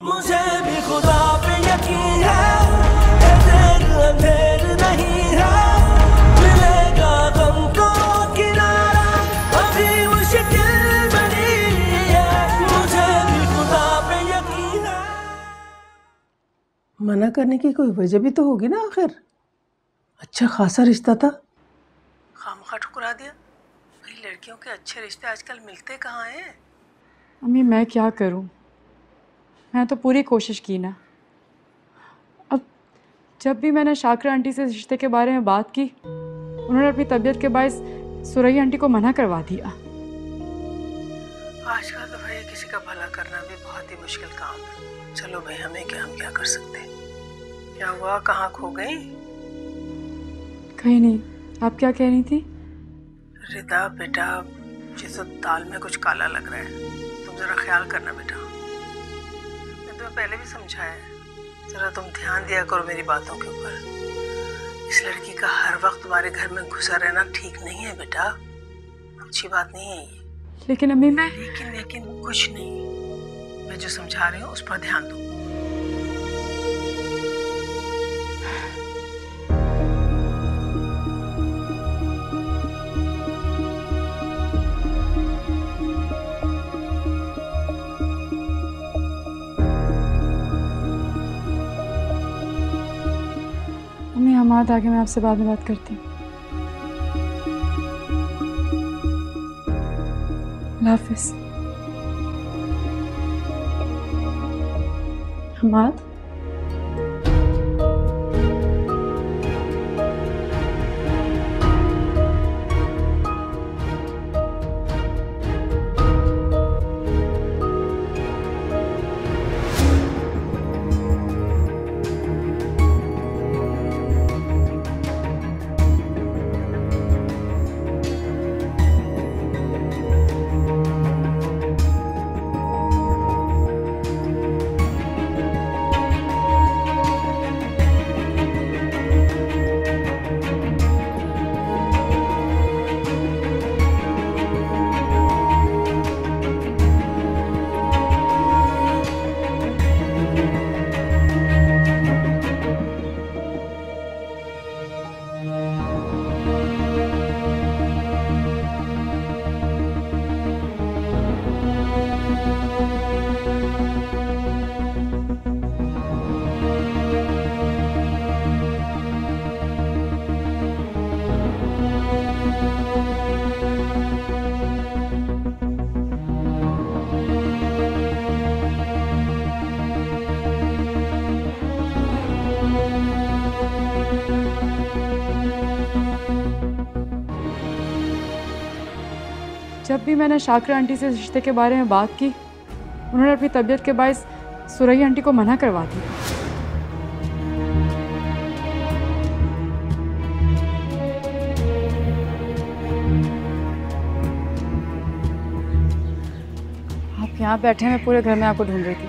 मुझे भी खुदा पे यकीन है, देर अंधेर नहीं है, मिलेगा गम को किनारा, अभी मुश्किल बनी है, मुझे भी खुदा पे यकीन है। मना करने की कोई वजह भी तो होगी ना आखिर। अच्छा खासा रिश्ता था, खामखा ठुकरा दिया। भाई लड़कियों के अच्छे रिश्ते आजकल मिलते कहाँ हैं। अम्मी मैं क्या करूं, मैं तो पूरी कोशिश की ना। अब जब भी मैंने शाकरा आंटी से रिश्ते के बारे में बात की, उन्होंने अपनी तबीयत के बायस सुरैया आंटी को मना करवा दिया। आजकल तो भाई किसी का भला करना भी बहुत ही मुश्किल काम है। चलो भाई हम क्या कर सकते हैं। क्या हुआ, कहाँ खो गई? कहीं नहीं, आप क्या कह रही थी? रिदा बेटा, जैसे दाल में कुछ काला लग रहा है, तुम जरा ख्याल करना बेटा। मैं तुम्हें पहले भी समझाया है, जरा तुम ध्यान दिया करो मेरी बातों के ऊपर। इस लड़की का हर वक्त तुम्हारे घर में घुसा रहना ठीक नहीं है बेटा, अच्छी बात नहीं है ये। लेकिन अम्मी मैं लेकिन कुछ नहीं, मैं जो समझा रही हूँ उस पर ध्यान दो। अम्मी हमारे आगे मैं आपसे बाद में बात करती हूँ। अल्लाह हाफिज़। हमाद जब भी मैंने शाकरा आंटी से रिश्ते के बारे में बात की, उन्होंने अपनी तबीयत के बायस सुरैया आंटी को मना करवा दिया। आप यहाँ बैठे, मैं पूरे घर में आपको ढूंढ रही थी।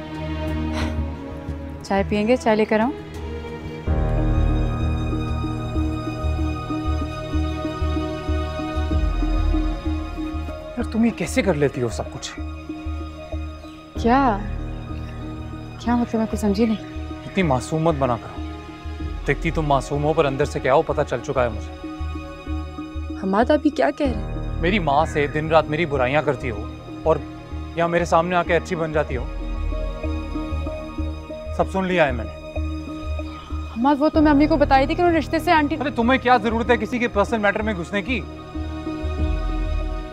चाय पियेंगे? चाय लेकर आऊँ? यार तुम ये कैसे कर लेती हो सब कुछ? क्या क्या मतलब, मैं कुछ समझी नहीं। इतनी मासूम मत बना करो। देखती तुम मासूम हो, पर अंदर से क्या हो पता चल चुका है मुझे। हमाद आप क्या कह रहे हैं? मेरी माँ से दिन रात मेरी बुराइयां करती हो और यहाँ मेरे सामने आके अच्छी बन जाती हो। सब सुन लिया है मैंने। हमाद वो तो मैं अम्मी को बताई थी कि उन्होंने रिश्ते से आंटी। अरे तुम्हें क्या जरूरत है किसी के पर्सनल मैटर में घुसने की?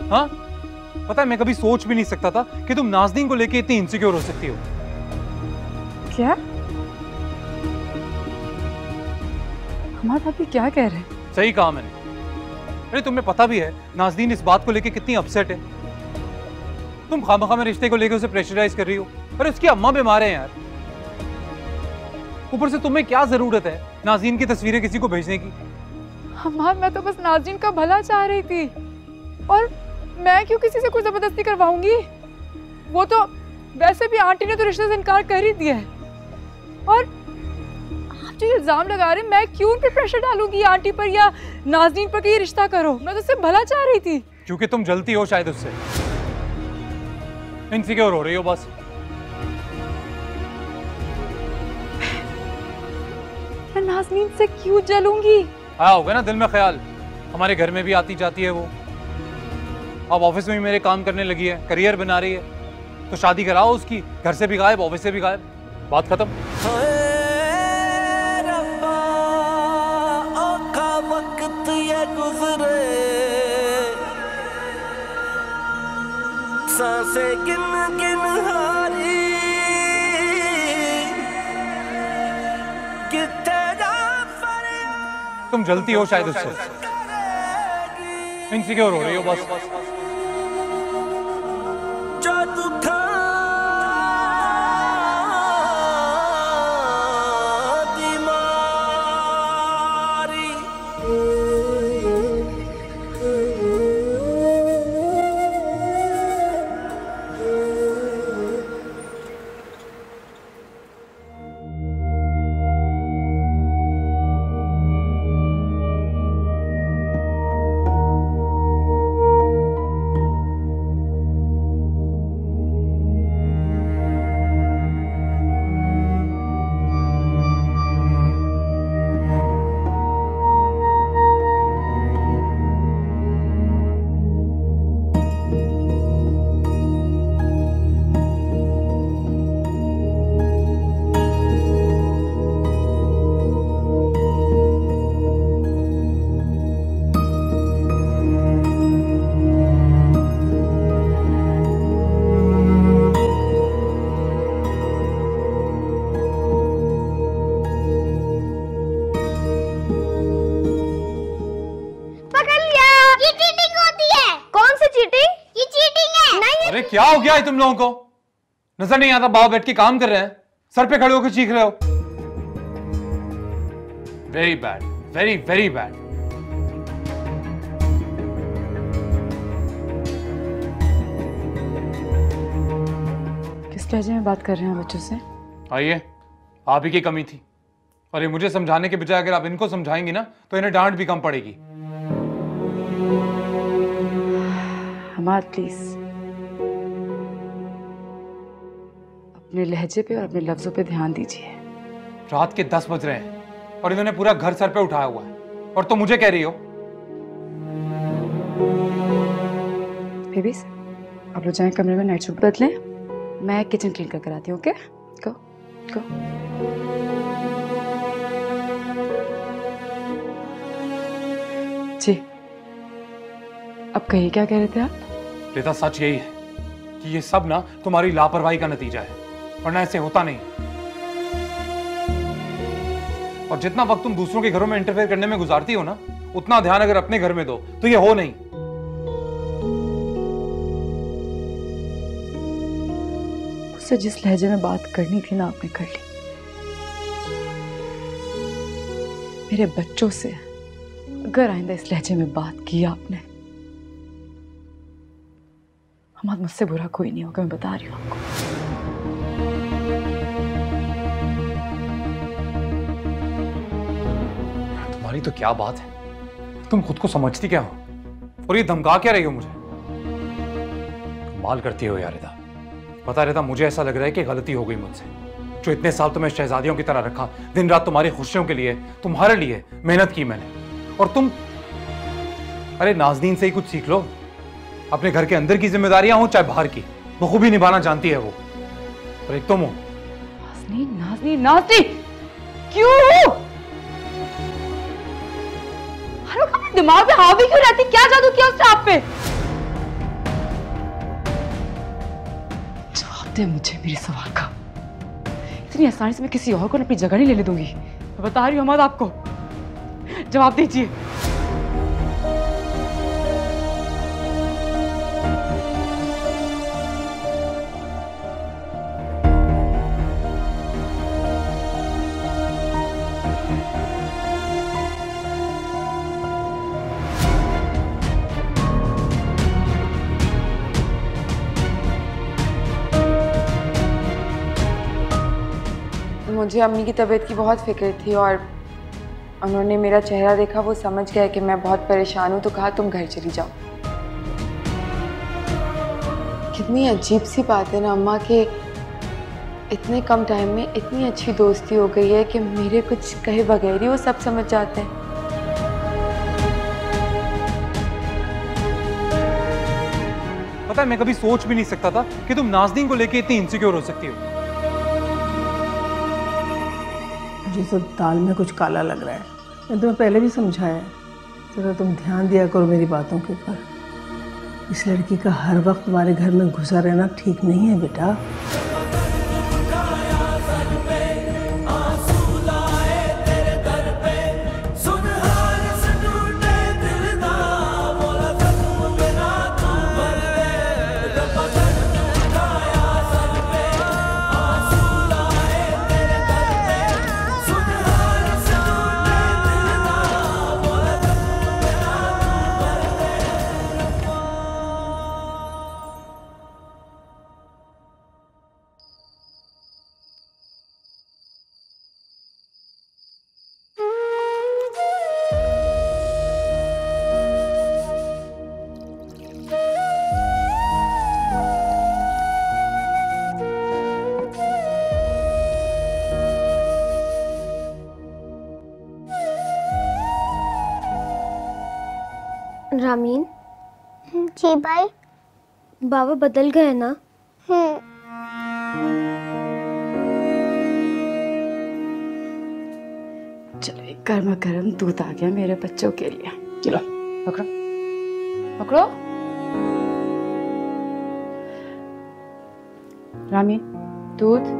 हाँ पता है, मैं कभी सोच भी नहीं सकता था कि तुम नाज़नीन को लेके इतनी इनसिक्योर हो सकती हो। क्या हमाद आप क्या कह रहे हैं? सही कहा मैंने। अरे तुम्हें पता भी है नाज़नीन इस बात को लेके कितनी अपसेट है। तुम खामखा में रिश्ते को लेके उसे प्रेशराइज कर रही हो। अरे उसकी अम्मा बीमार है यार, ऊपर से तुम्हें क्या जरूरत है नाज़नीन की तस्वीरें किसी को भेजने की? हमाद मैं तो बस नाज़नीन का भला चाह रही थी, और मैं क्यों किसी से कोई जबरदस्ती करवाऊंगी? वो तो वैसे भी आंटी ने तो रिश्ते से इनकार कर ही दिया है, और आप जो इल्जाम लगा रहे हैं, मैं क्यों उन पे प्रेशर डालूंगी आंटी पर या नाज़नीन पर कि ये रिश्ता करो? मैं तो उससे भला चाह रही थी। क्योंकि तुम जलती हो शायद उससे, इनसिक्योर हो रही हो बस। मैं नाज़नीन से क्यों जलूंगी? आया होगा ना दिल में ख्याल, हमारे घर में भी आती जाती है वो, अब ऑफिस में भी मेरे काम करने लगी है, करियर बना रही है, तो शादी कराओ उसकी, घर से भी गायब, ऑफिस से भी गायब, बात खत्म। वक्त ये गुजरे, सांसें गिन गिन हारी, तुम जलती हो शायद उससे, इनसिक्योर हो रही हो बस। जो तू था क्या हो गया है तुम लोगों को? नजर नहीं आता बाहर बैठ के काम कर रहे हैं, सर पे खड़े होकर चीख रहे हो? Very bad, very very bad. किस लहजे में बात कर रहे हैं बच्चों से? आइए, आप ही की कमी थी, और ये मुझे समझाने के बजाय अगर आप इनको समझाएंगी ना तो इन्हें डांट भी कम पड़ेगी। हमाद प्लीज अपने लहजे पे और अपने लफ्जों पे ध्यान दीजिए। रात के 10 बज रहे हैं और इन्होंने पूरा घर सर पे उठाया हुआ है, और तुम मुझे कह रही हो? बेबीज, आप लोग जाएं कमरे में, नाइट सूट बदलें, मैं किचन क्लीन करके आती हूँ। ओके, गो गो। जी, अब कहिए क्या कह रहे थे आप? रिता, सच यही है कि ये सब ना तुम्हारी लापरवाही का नतीजा है, वरना ऐसे होता नहीं। और जितना वक्त तुम दूसरों के घरों में इंटरफेयर करने में गुजारती हो ना, उतना ध्यान अगर अपने घर में दो तो ये हो नहीं। उससे जिस लहजे में बात करनी थी ना, आपने कर ली। मेरे बच्चों से अगर आइंदा इस लहजे में बात की आपने, हमाद मुझसे बुरा कोई नहीं होगा, मैं बता रही हूँ आपको। तुम्हारी तो क्या बात है, तुम खुद को समझती क्या हो, और ये धमका क्या रही हो मुझे? कमाल करती हो यार रिता। पता रहता, मुझे ऐसा लग रहा है कि गलती हो गई मुझसे, जो इतने साल तुम्हें शहजादियों की तरह रखा, दिन रात तुम्हारी खुशियों के लिए, तुम्हारे लिए मेहनत की मैंने, और तुम, अरे नाज़नीन से ही कुछ सीख लो। अपने घर के अंदर की जिम्मेदारियां हो चाहे बाहर की, बखूबी निभाना जानती है वो, और एक तुम हो। नाज़नीन, नाज़नीन, नाज़नीन, क्यों? हर वक्त अपने दिमाग में हावी क्यों रहती? क्या जादू किया उसने आप पे? जवाब दे मुझे मेरे सवाल का। इतनी आसानी से मैं किसी और को अपनी जगह नहीं लेने दूंगी, मैं बता रही हूँ हमाद आपको। जवाब दीजिए। मुझे अम्मी की तबीयत की बहुत फिक्र थी, और उन्होंने मेरा चेहरा देखा, वो समझ गए कि मैं बहुत परेशान हूँ, तो कहा तुम घर चली जाओ। कितनी अजीब सी बात है ना अम्मा, कि इतने कम टाइम में इतनी अच्छी दोस्ती हो गई है कि मेरे कुछ कहे बगैर ही वो सब समझ जाते हैं। पता है, मैं कभी सोच भी नहीं सकता था कि तुम नाज़नीन को लेके इतनी इनसिक्योर हो सकती हो। मुझे तो दाल में कुछ काला लग रहा है। मैं तुम्हें पहले भी समझाया है, जरा तुम ध्यान दिया करो मेरी बातों के ऊपर। इस लड़की का हर वक्त तुम्हारे घर में घुसा रहना ठीक नहीं है बेटा। रामीन, जी भाई। बाबा बदल गए ना? चलो, एक गर्मा गर्म दूध आ गया मेरे बच्चों के लिए। चलो पकड़ो पकड़ो। रामीन, दूध।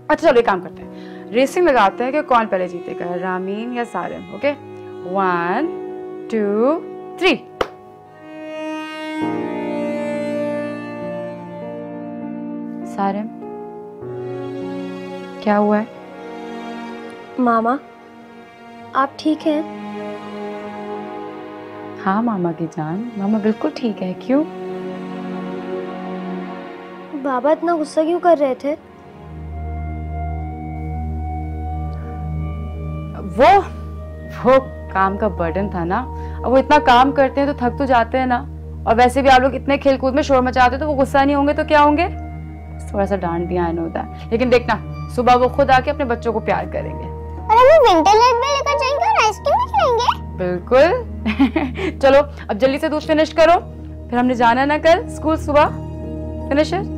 अच्छा चलो, एक काम करते हैं, रेसिंग लगाते हैं कि कौन पहले जीतेगा, रामीन या सारिम। ओके, 1 2 3। सारिम, क्या हुआ है? मामा, आप ठीक हैं? हाँ मामा की जान, मामा बिल्कुल ठीक है। क्यों? बाबा इतना गुस्सा क्यों कर रहे थे? वो काम का बर्डन था ना। अब वो इतना काम करते हैं तो थक तो जाते हैं ना। और वैसे भी आप लोग इतने खेल कूद में शोर मचाते हो तो वो गुस्सा नहीं होंगे तो क्या होंगे? थोड़ा सा डांट दिया है होता है, लेकिन देखना सुबह वो खुद आके अपने बच्चों को प्यार करेंगे। और हमें विंटरलैंड में लेकर जाएंगे और आइसक्रीम भी खिलाएंगे। बिल्कुल। चलो अब जल्दी से दूध फिनिश करो, फिर हमने जाना ना कल स्कूल सुबह। फिनिश है।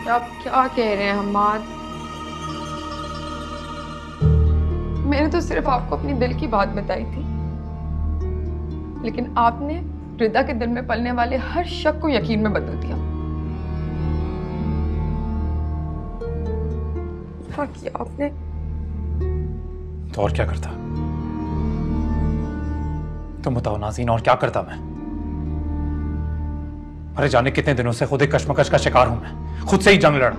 आप क्या कह रहे हैं हम्माद? मैंने तो सिर्फ आपको अपनी दिल की बात बताई थी, लेकिन आपने रिदा के दिल में पलने वाले हर शक को यकीन में बदल दिया। क्या किया आपने? तो और क्या करता? तुम बताओ नाज़नीन, और क्या करता मैं? अरे जाने कितने दिनों से खुद एक कश्मकश का शिकार हूं मैं, खुद से ही जंग लड़ा।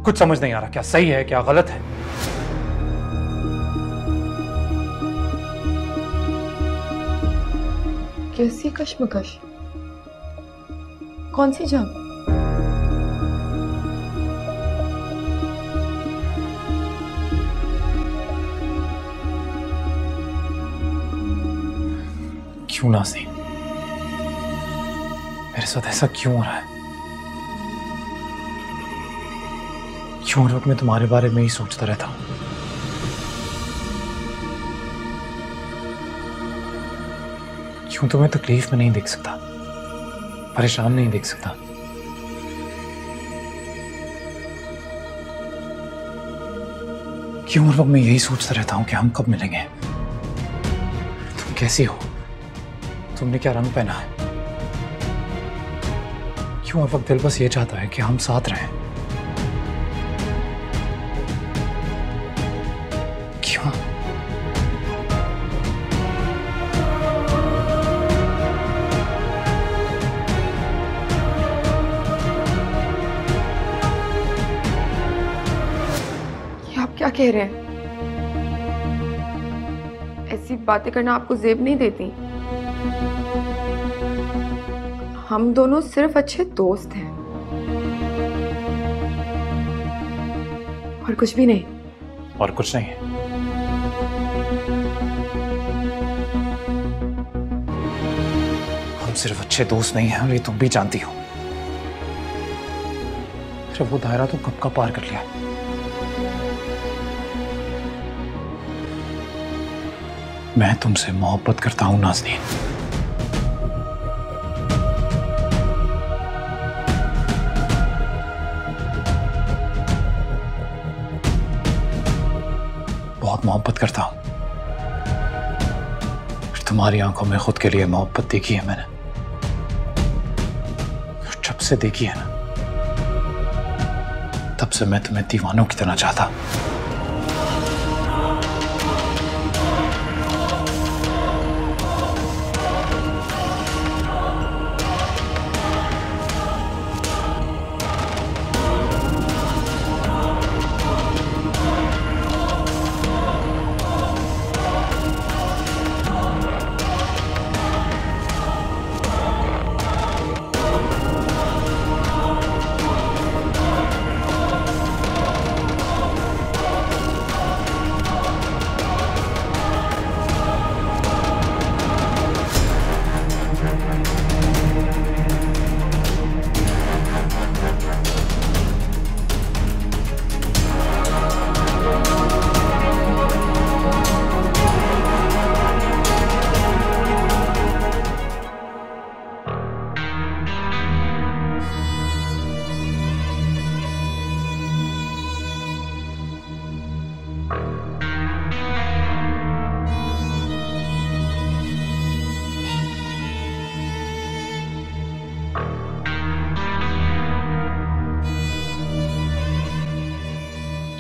कुछ समझ नहीं आ रहा क्या सही है क्या गलत है। कैसी कश्मकश? कौन सी जंग? क्यों नाज़नीन, मेरे साथ ऐसा क्यों हो रहा है? क्यों हर वक्त मैं तुम्हारे बारे में ही सोचता रहता हूं? क्यों तुम्हें तकलीफ में नहीं देख सकता, परेशान नहीं देख सकता? क्यों हर वक्त मैं यही सोचता रहता हूं कि हम कब मिलेंगे? तुम कैसी हो? तुमने क्या रंग पहना है? क्यों हर वक्त दिल बस ये चाहता है कि हम साथ रहें? क्यों? ये आप क्या कह रहे हैं? ऐसी बातें करना आपको जेब नहीं देती। हम दोनों सिर्फ अच्छे दोस्त हैं और कुछ भी नहीं। और कुछ नहीं है। हम सिर्फ अच्छे दोस्त नहीं हैं, ये तुम भी जानती हो। फिर वो दायरा तो कब का पार कर लिया। मैं तुमसे मोहब्बत करता हूं नाज़नीन। बहुत मोहब्बत करता हूं। तुम्हारी आंखों में खुद के लिए मोहब्बत देखी है मैंने। जब से देखी है ना, तब से मैं तुम्हें दीवानों की तरह चाहता।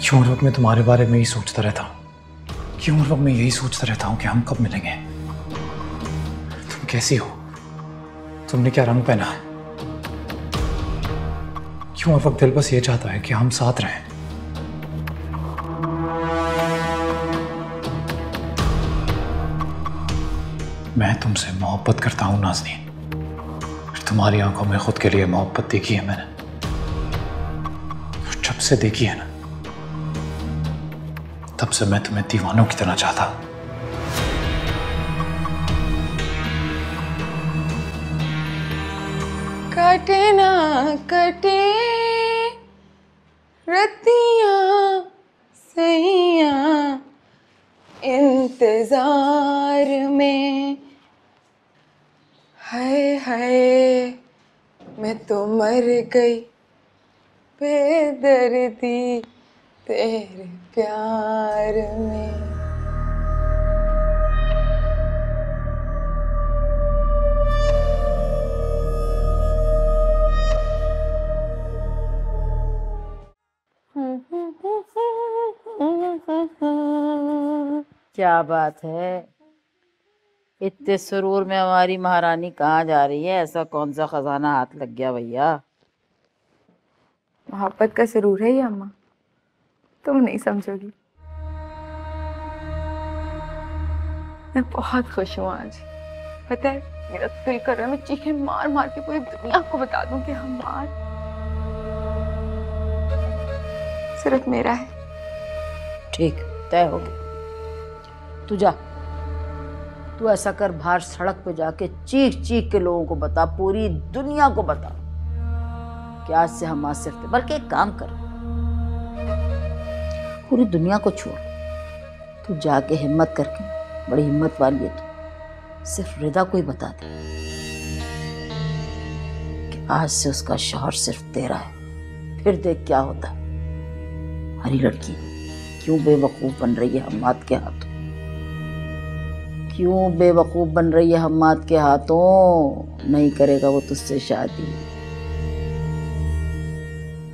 क्यों हर वक्त मैं तुम्हारे बारे में ही सोचता रहता हूँ? क्यों हर वक्त मैं यही सोचता रहता हूँ कि हम कब मिलेंगे? तुम कैसी हो? तुमने क्या रंग पहना है? क्यों हर वक्त दिल बस ये चाहता है कि हम साथ रहें? मैं तुमसे मोहब्बत करता हूँ नाज़नीन। तुम्हारी आंखों में खुद के लिए मोहब्बत देखी है मैंने। जब से देखी है ना, तब से मैं तुम्हें दीवानों की तरह चाहता। कटे ना कटे रतियां सैयां इंतजार में, हाय हाय मैं तो मर गई बेदर्दी तेरे प्यार में। क्या बात है, इतने सुरूर में हमारी महारानी कहाँ जा रही है? ऐसा कौन सा खजाना हाथ लग गया भैया? मोहब्बत का सुरूर है ये अम्मा, तुम नहीं समझोगी। मैं बहुत खुश हूँ आज। पता है, मेरा दिल कर रहा है मैं चीखें मार मार के पूरी दुनिया को बता दूं कि हमारा सिर्फ मेरा है। ठीक, तय हो गया। तू जा, तू ऐसा कर, बाहर सड़क पे जाके चीख चीख के लोगों को बता, पूरी दुनिया को बता कि आज से हम सिर्फ थे। बल्कि एक काम कर, पूरी दुनिया को छोड़, तू जाके हिम्मत करके, बड़ी हिम्मत वाली है तू, सिर्फ रिदा को ही बता दे कि आज से उसका शौहर सिर्फ तेरा है। फिर देख क्या होता है। हरी लड़की क्यों बेवकूफ बन रही है हम्माद के हाथों? क्यों बेवकूफ बन रही है हम्माद के हाथों? नहीं करेगा वो तुझसे शादी।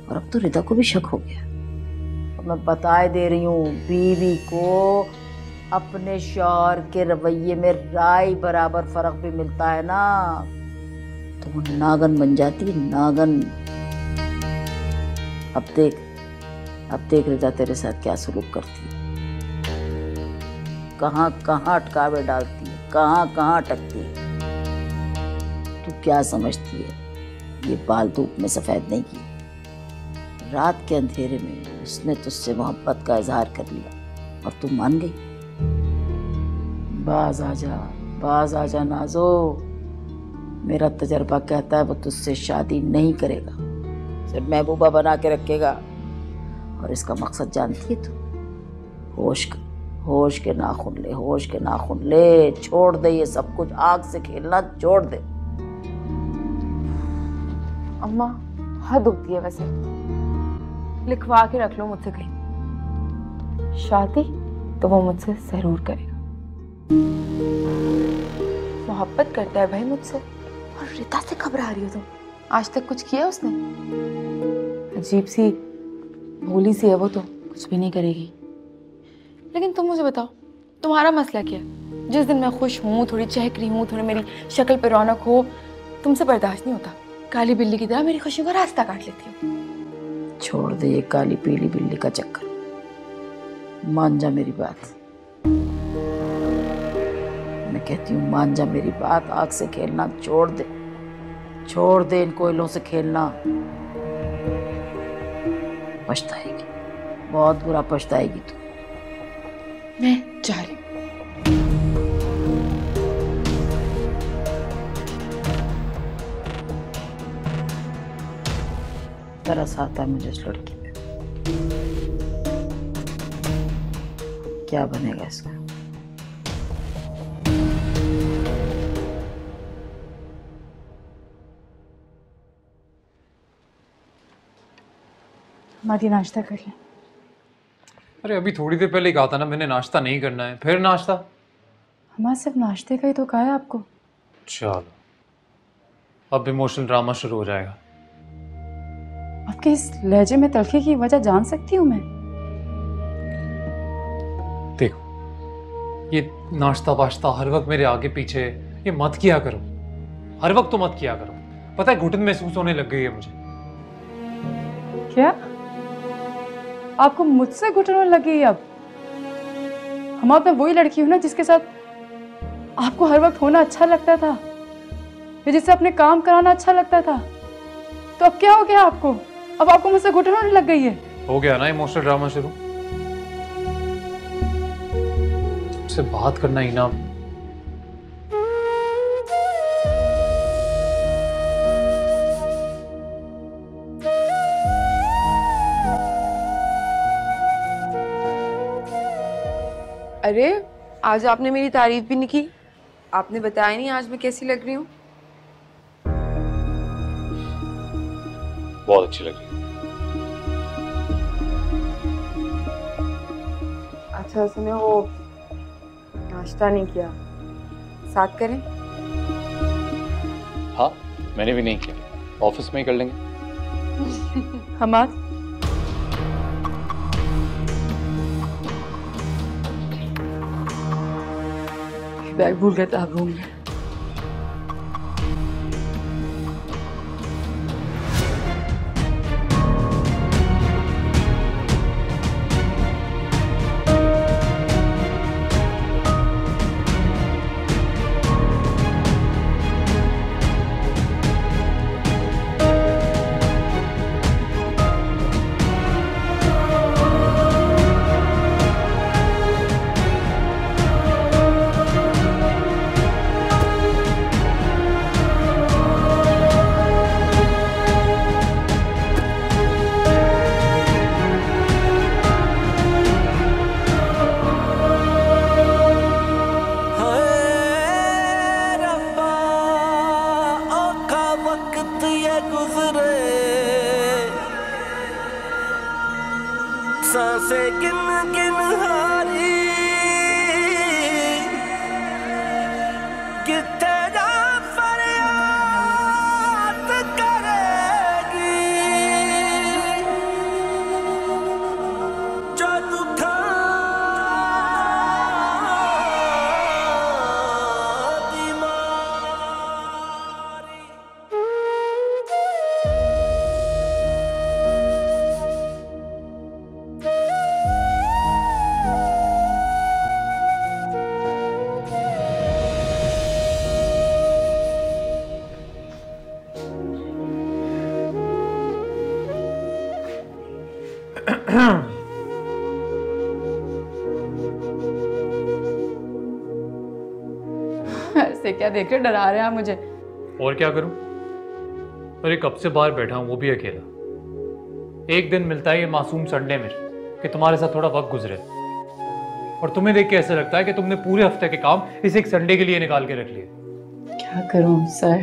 और अब तो रिदा को भी शक हो गया। और मैं बताए दे रही हूँ, बीवी को अपने शौहर के रवैये में राय बराबर फर्क भी मिलता है ना, तो वो नागन बन जाती है, नागन। अब देख, अब देख रिदा तेरे साथ क्या सलूक करती है, कहाँ कहाँ अटकावे डालती है, कहाँ कहाँ अटकती है। तू क्या समझती है ये बाल धूप में सफेद नहीं की। रात के अंधेरे में उसने तुझसे मोहब्बत का इजहार कर लिया और तू मान गई। बाज आजा नाजो, मेरा तजर्बा कहता है वो तुझसे शादी नहीं करेगा, सिर्फ महबूबा बना के रखेगा। और इसका मकसद जानती है तू? होश के नाखून ले, होश के नाखून ले, छोड़ दे ये सब कुछ, आग से खेलना छोड़ दे। अम्मा हद होती है वैसे, लिखवा के रख लो मुझसे कहीं, शादी तो वो मुझसे जरूर करेगा। मोहब्बत करता है भाई मुझसे। और रिता से घबरा रही हो तुम? आज तक कुछ किया उसने? अजीब सी भोली सी है वो, तो कुछ भी नहीं करेगी। लेकिन तुम मुझे बताओ, तुम्हारा मसला क्या है? जिस दिन मैं खुश हूँ, थोड़ी चहक रही हूँ, थोड़ी मेरी शक्ल पे रौनक हो, तुमसे बर्दाश्त नहीं होता। काली बिल्ली की तरह मेरी खुशी का रास्ता काट लेती हो। छोड़ दे ये काली पीली बिल्ली का चक्कर, मान जा मेरी बात। मैं कहती हूँ मान जा मेरी बात, आग से खेलना छोड़ दे, छोड़ दे इन कोयलों से खेलना। पछताएगी, बहुत बुरा पछताएगी तू। मैं जा रही हूँ। तरस आता है मुझे इस लड़की पे, क्या बनेगा इसका। हमारी नाश्ता कर लें। अरे अभी थोड़ी देर पहले कहा था ना मैंने नाश्ता नहीं करना है, फिर नाश्ता। हमारा सिर्फ नाश्ते का ही तो कहा है आपको। चलो अब इमोशनल ड्रामा शुरू हो जाएगा। आपके इस लहजे में तलखी की वजह जान सकती हूँ मैं? देखो ये नाश्ता वाश्ता हर वक्त मेरे आगे पीछे ये मत किया करो, हर वक्त तो मत किया करो। पता है घुटन महसूस होने लग गई है मुझे। क्या आपको मुझसे घुटन होने लगी? अब हम मैं वही लड़की हूँ ना जिसके साथ आपको हर वक्त होना अच्छा लगता था, या जिससे अपने काम कराना अच्छा लगता था। तो अब क्या हो गया आपको? अब आपको मुझसे घुटन होने लग गई है? हो गया ना इमोशनल ड्रामा शुरू। तुमसे बात करना ही ना। अरे आज आपने मेरी तारीफ भी नहीं की, आपने बताया नहीं आज मैं कैसी लग रही हूँ। बहुत अच्छी लग रही है। अच्छा सुनो, वो नाश्ता नहीं किया, साथ करें? हाँ मैंने भी नहीं किया, ऑफिस में ही कर लेंगे। हम आज बैग भूल गए थे आप रूम में। ऐसे क्या देख रहे, डरा रहे हैं आप मुझे। और क्या करूं? अरे कब से बाहर बैठा हूं, वो भी अकेला। एक दिन मिलता है ये मासूम संडे में कि तुम्हारे साथ थोड़ा वक्त गुजरे, और तुम्हें देख के ऐसा लगता है कि तुमने पूरे हफ्ते के काम इस एक संडे के लिए निकाल के रख लिए। क्या करूं सर,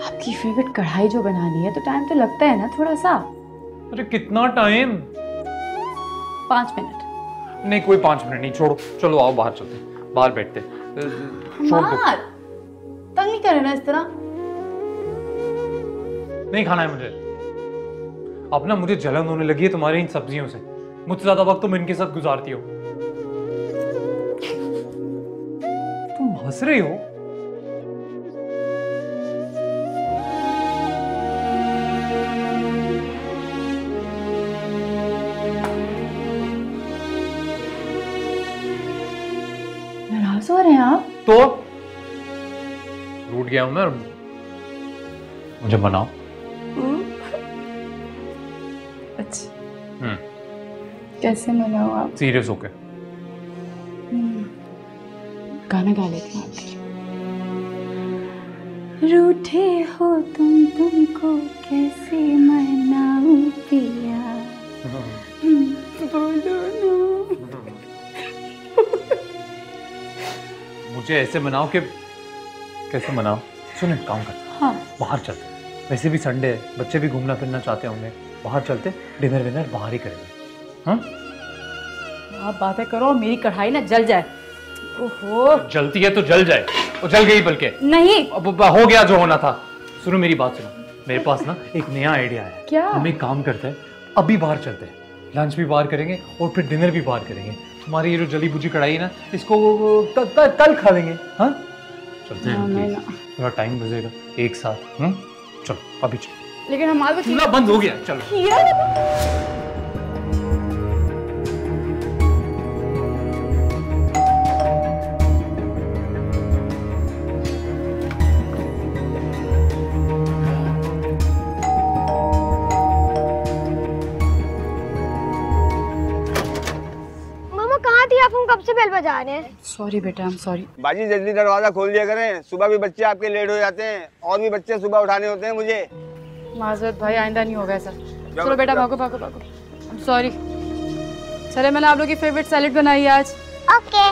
आपकी फेवरेट कढ़ाई जो बनानी है तो टाइम तो लगता है ना थोड़ा सा। अरे कितना टाइम? 5 मिनट। नहीं, कोई 5 मिनट नहीं, छोड़ो, चलो आओ बाहर चलते, बाहर बैठते। छोड़ दो। तंग नहीं करे ना इस तरह। नहीं खाना है मुझे। अब ना मुझे जलन होने लगी है तुम्हारी इन सब्जियों से। मुझसे ज्यादा वक्त तुम इनके साथ गुजारती हो। तुम हंस रही हो? नाराज हो रहे हैं आप? तो रूठ गया हूं मैं, मुझे मनाओ। अच्छा, कैसे मनाओ आप? सीरियस होके गाना गा लेते हैं आपके लिए। रूठे हो तुमको कैसे मनाऊं पिया, बोलो ना। मुझे ऐसे मनाओ कि कैसे मनाओ? सुने, काम करते, हाँ बाहर चलते। वैसे भी संडे है, बच्चे भी घूमना फिरना चाहते होंगे, बाहर चलते, डिनर विनर बाहर ही करेंगे। हाँ, आप बातें करो और मेरी कढ़ाई ना जल जाए। ओहो, जलती है तो जल जाए, और जल गई बल्कि। नहीं, अब हो गया जो होना था। सुनो मेरी बात सुनो, मेरे पास ना एक नया आइडिया है। क्या? हम एक काम करते हैं, अभी बाहर चलते हैं, लंच भी बाहर करेंगे और फिर डिनर भी बाहर करेंगे। तुम्हारी ये जो जली बुजी कढ़ाई है ना, इसको कल खा लेंगे। हाँ चलते हैं, थोड़ा टाइम बचेगा एक साथ। चलो अभी चलो। लेकिन हमारे चूल्हा बंद हो गया, चलो। मामा कहाँ थी आप? हम कब से बेल बजा रहे हैं। सॉरी बेटा, आई एम सॉरी। बाजी जल्दी दरवाजा खोल दिया करें, सुबह भी बच्चे आपके लेट हो जाते हैं, और भी बच्चे सुबह उठाने होते हैं मुझे। माजरत भाई, आइंदा नहीं होगा ऐसा। चलो बेटा, भागो भागो भागो। I am sorry. चले, मैंने आप लोग की फेवरेट सैलेड बनाई है आज। ओके।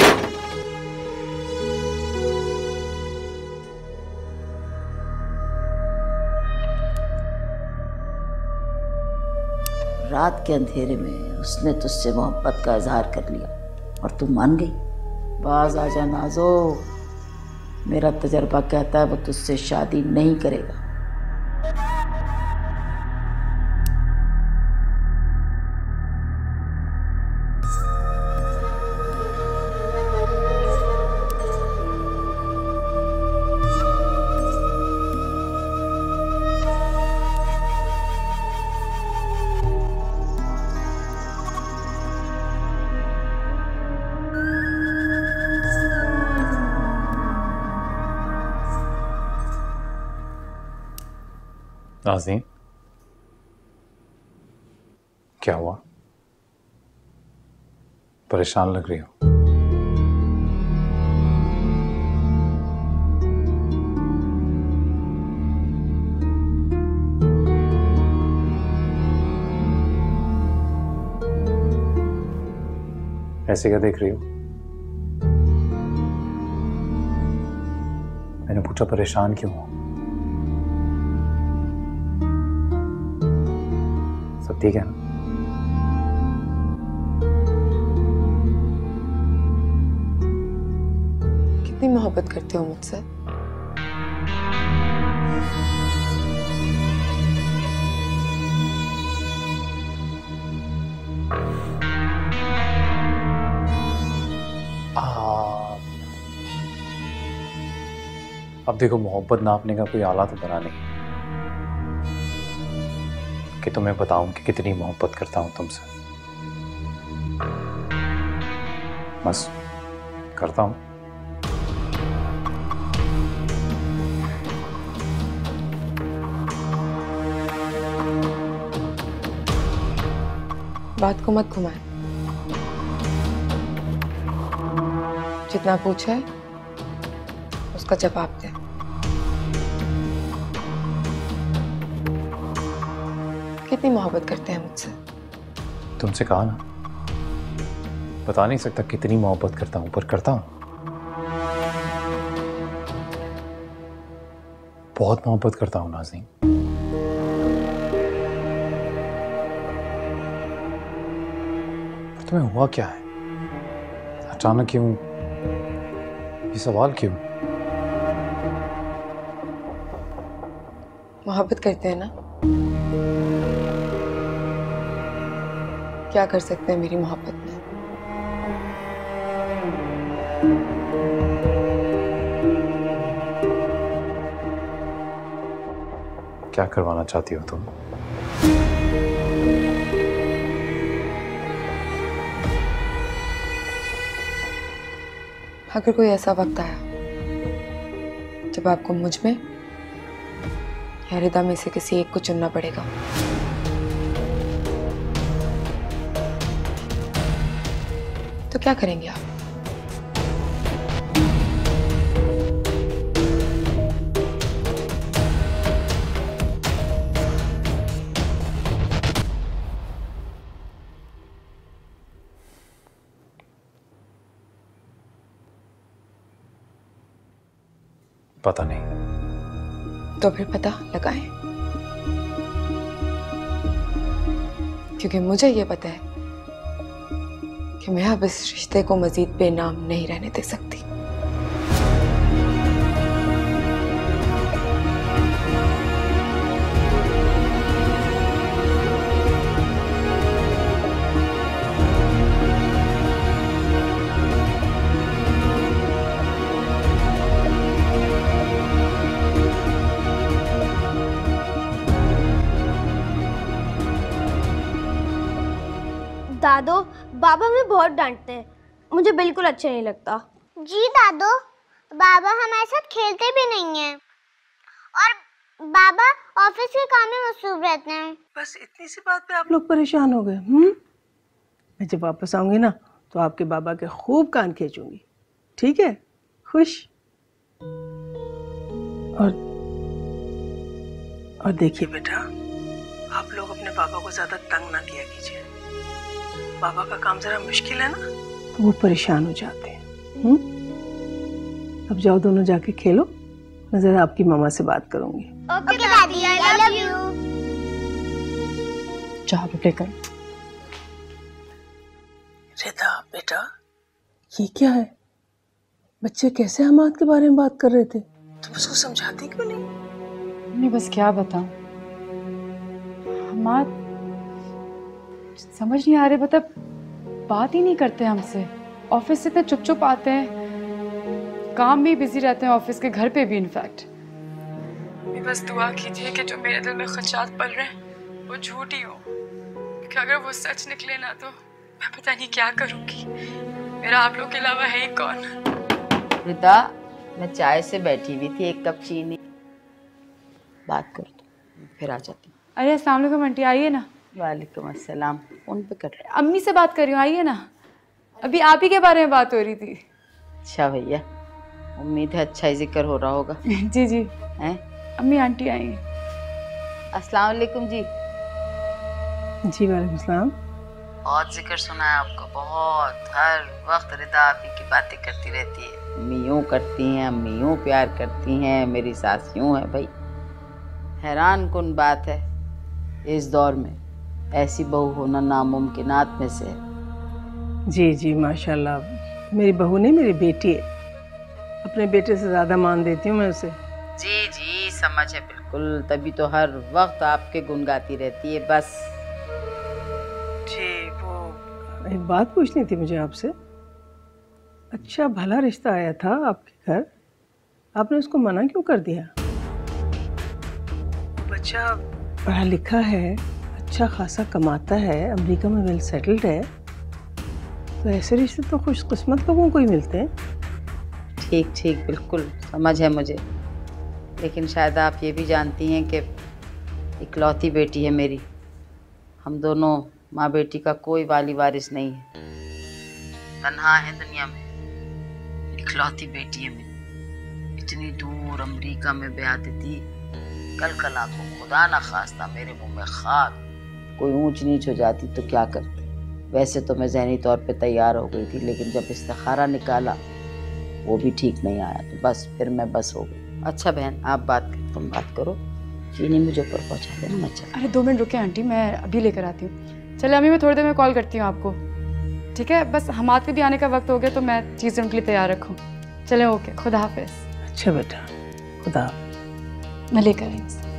रात के अंधेरे में उसने तुझसे मोहब्बत का इजहार कर लिया और तू मान गई। बाज आजा नाजो, मेरा तजर्बा कहता है वो तुझसे शादी नहीं करेगा। नाज़नीन, क्या हुआ? परेशान लग रही हो। ऐसे क्या देख रही हो? मैंने पूछा परेशान क्यों हो? सब ठीक है ना? कितनी मोहब्बत करते हो मुझसे? अब देखो, मोहब्बत नापने का कोई आला तो बना नहीं कि तुम्हें बताऊं कि कितनी मोहब्बत करता हूं तुमसे। बस करता हूं। बात को मत घुमाए। जितना पूछा है उसका जवाब दे। कितनी मोहब्बत करते हैं मुझसे? तुमसे कहा ना, बता नहीं सकता कितनी मोहब्बत करता हूं, पर करता हूं। बहुत मोहब्बत करता हूं नाज़नीन। पर तुम्हें हुआ क्या है? अचानक क्यों ये सवाल क्यों? मोहब्बत करते हैं ना, क्या कर सकते हैं मेरी मोहब्बत में? क्या करवाना चाहती हो तुम? अगर कोई ऐसा वक्त आया जब आपको मुझ में या रिदा में से किसी एक को चुनना पड़ेगा, तो क्या करेंगे आप? पता नहीं। तो फिर पता लगाएं, क्योंकि मुझे ये पता है कि मैं अब इस रिश्ते को मजीद बेनाम नहीं रहने दे सकती। दादो, बाबा हमें बहुत डांटते हैं, मुझे बिल्कुल अच्छा नहीं लगता। जी दादू, बाबा हमारे साथ खेलते भी नहीं हैं और बाबा ऑफिस के काम में मसरूफ रहते हैं। बस इतनी सी बात पे आप लोग परेशान हो गए? मैं जब वापस आऊंगी ना तो आपके बाबा के खूब कान खींचूंगी, ठीक है? खुश? और देखिए बेटा, आप लोग अपने बाबा को ज्यादा तंग ना किया कीजिए। बाबा का काम जरा मुश्किल है ना, तो वो परेशान हो जाते हैं। अब जाओ दोनों जाके खेलो, मैं जरा आपकी मामा से बात करूंगी। ओके दादी, आई लव यू। चाह लेकर। रिदा बेटा, ये क्या है? बच्चे कैसे हमाद के बारे में बात कर रहे थे? तुम उसको समझाती क्यों नहीं? मैं बस क्या बताऊं, हमाद समझ नहीं आ रहे, मतलब बात ही नहीं करते हमसे। ऑफिस से इतने चुप चुप आते हैं, काम में बिजी रहते हैं, ऑफिस के, घर पे भी इनफैक्ट। बस दुआ कीजिए कि जो मेरे दिल में खदशात पल रहे हैं वो झूठ ही हो, कि अगर वो सच निकले ना तो मैं पता नहीं क्या करूंगी। मेरा आप लोग के अलावा है ही कौन? रिदा, मैं चाय से बैठी हुई थी, एक कप चीनी। बात कर दो, फिर आ जाती। अरे अस्सलाम वालेकुम आंटी, आइए ना। वालेकुम अस्सलाम। फोन पे कर रहे? अम्मी से बात कर रही हूँ, आइए ना। अभी आप ही के बारे में बात हो रही थी। अच्छा भैया, उम्मीद है अच्छा ही जिक्र हो रहा होगा। जी जी। हैं? अम्मी आंटी आई। अस्सलाम वालेकुम जी। जी वालेकुम सलाम। बहुत जिक्र सुना है आपका, बहुत। हर वक्त रिदा आप ही की बातें करती रहती है। अम्मी यूँ करती हैं, अम्मी यूँ प्यार करती हैं, मेरी सास यूँ है। भाई हैरान कुन बात है, इस दौर में ऐसी बहू होना नामुमकिनात में से है। जी जी माशाल्लाह, मेरी बहू नहीं, मेरी बेटी है। अपने बेटे से ज़्यादा मान देती हूँ मैं उसे। जी जी समझ है बिल्कुल, तभी तो हर वक्त आपके गुन गाती रहती है। बस जी, वो एक बात पूछनी थी मुझे आपसे। अच्छा भला रिश्ता आया था आपके घर, आपने उसको मना क्यों कर दिया? बच्चा पढ़ा लिखा है, अच्छा खासा कमाता है, अमेरिका में वेल सेटल्ड है, तो ऐसे रिश्ते तो खुशकिस्मत लोगों को ही मिलते हैं। ठीक ठीक, बिल्कुल समझ है मुझे, लेकिन शायद आप ये भी जानती हैं कि इकलौती बेटी है मेरी। हम दोनों माँ बेटी का कोई वाली वारिस नहीं है, तन्हा है दुनिया में। इकलौती बेटी है मेरी, इतनी दूर अमेरिका में ब्याह देती, कल को खुदा ना खास्ता मेरे मुंह में खाक कोई ऊंच नीच हो जाती तो क्या करती। वैसे तो मैं ज़हनी तौर पे तैयार हो गई थी, लेकिन जब इस्तिखारा निकाला वो भी ठीक नहीं आया, तो बस फिर मैं बस हो गई। अच्छा बहन, आप तुम बात करो, चीनी मुझे ऊपर पहुंचा देना, मैं चल। अरे 2 मिनट रुके आंटी, मैं अभी लेकर आती हूँ। चले अम्मी, मैं थोड़ी देर में कॉल करती हूँ आपको, ठीक है? बस हमाद के भी आने का वक्त हो गया, तो मैं चीज़ें उनके लिए तैयार रखूँ। चले, ओके, खुदा हाफिज़। अच्छा बेटा, खुदा। मैं लेकर आई हूँ।